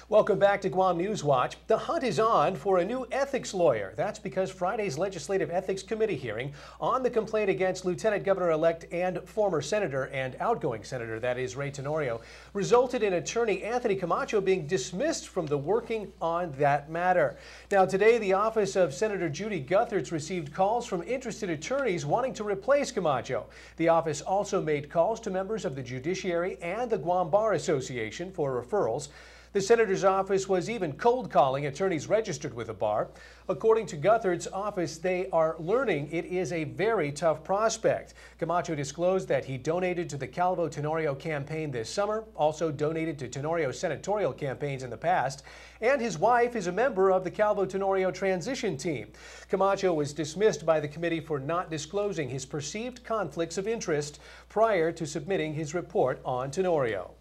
Welcome back to Guam News Watch. The hunt is on for a new ethics lawyer. That's because Friday's Legislative Ethics Committee hearing on the complaint against Lieutenant Governor-elect and former Senator and outgoing Senator, that is Ray Tenorio, resulted in attorney Anthony Camacho being dismissed from the working on that matter. Now today, the office of Senator Judy Gutherts received calls from interested attorneys wanting to replace Camacho. The office also made calls to members of the Judiciary and the Guam Bar Association for referrals. The senator's office was even cold calling attorneys registered with the bar. According to Gutherts' office, they are learning it is a very tough prospect. Camacho disclosed that he donated to the Calvo-Tenorio campaign this summer, also donated to Tenorio senatorial campaigns in the past, and his wife is a member of the Calvo-Tenorio transition team. Camacho was dismissed by the committee for not disclosing his perceived conflicts of interest prior to submitting his report on Tenorio.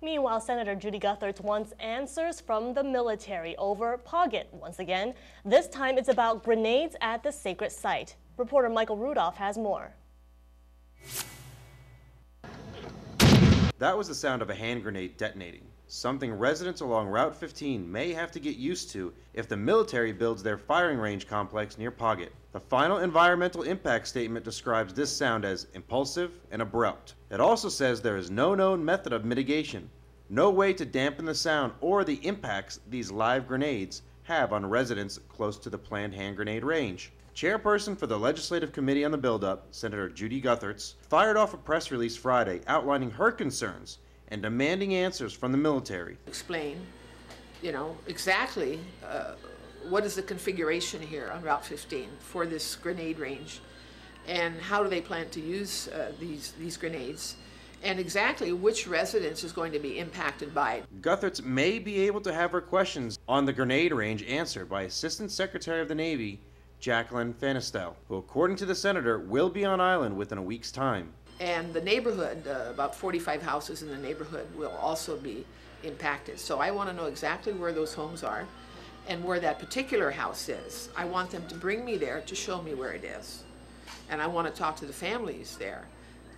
Meanwhile, Senator Judy Gutherts wants answers from the military over Paget once again. This time it's about grenades at the sacred site. Reporter Michael Rodulph has more. That was the sound of a hand grenade detonating, something residents along Route 15 may have to get used to if the military builds their firing range complex near Paget. The final environmental impact statement describes this sound as impulsive and abrupt. It also says there is no known method of mitigation, no way to dampen the sound or the impacts these live grenades have on residents close to the planned hand grenade range. Chairperson for the Legislative Committee on the Buildup, Senator Judy Gutherts, fired off a press release Friday outlining her concerns and demanding answers from the military. Explain, exactly what is the configuration here on Route 15 for this grenade range, and how do they plan to use these grenades, and exactly which residence is going to be impacted by it. Gutherts may be able to have her questions on the grenade range answered by Assistant Secretary of the Navy, Jacqueline Fanistel, who, according to the senator, will be on island within a week's time. And the neighborhood, about 45 houses in the neighborhood, will also be impacted. So I want to know exactly where those homes are and where that particular house is. I want them to bring me there to show me where it is. And I want to talk to the families there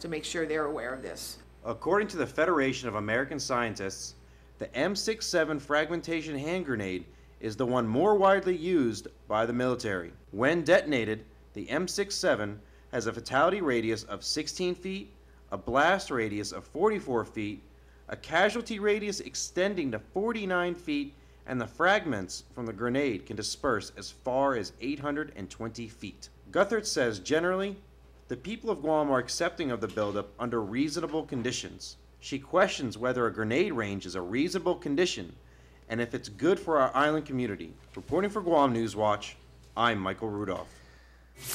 to make sure they're aware of this. According to the Federation of American Scientists, the M67 fragmentation hand grenade is the one more widely used by the military. When detonated, the M67 has a fatality radius of 16 feet, a blast radius of 44 feet, a casualty radius extending to 49 feet, and the fragments from the grenade can disperse as far as 820 feet. Gutherts says generally, the people of Guam are accepting of the buildup under reasonable conditions. She questions whether a grenade range is a reasonable condition and if it's good for our island community. Reporting for Guam News Watch, I'm Michael Rodulph.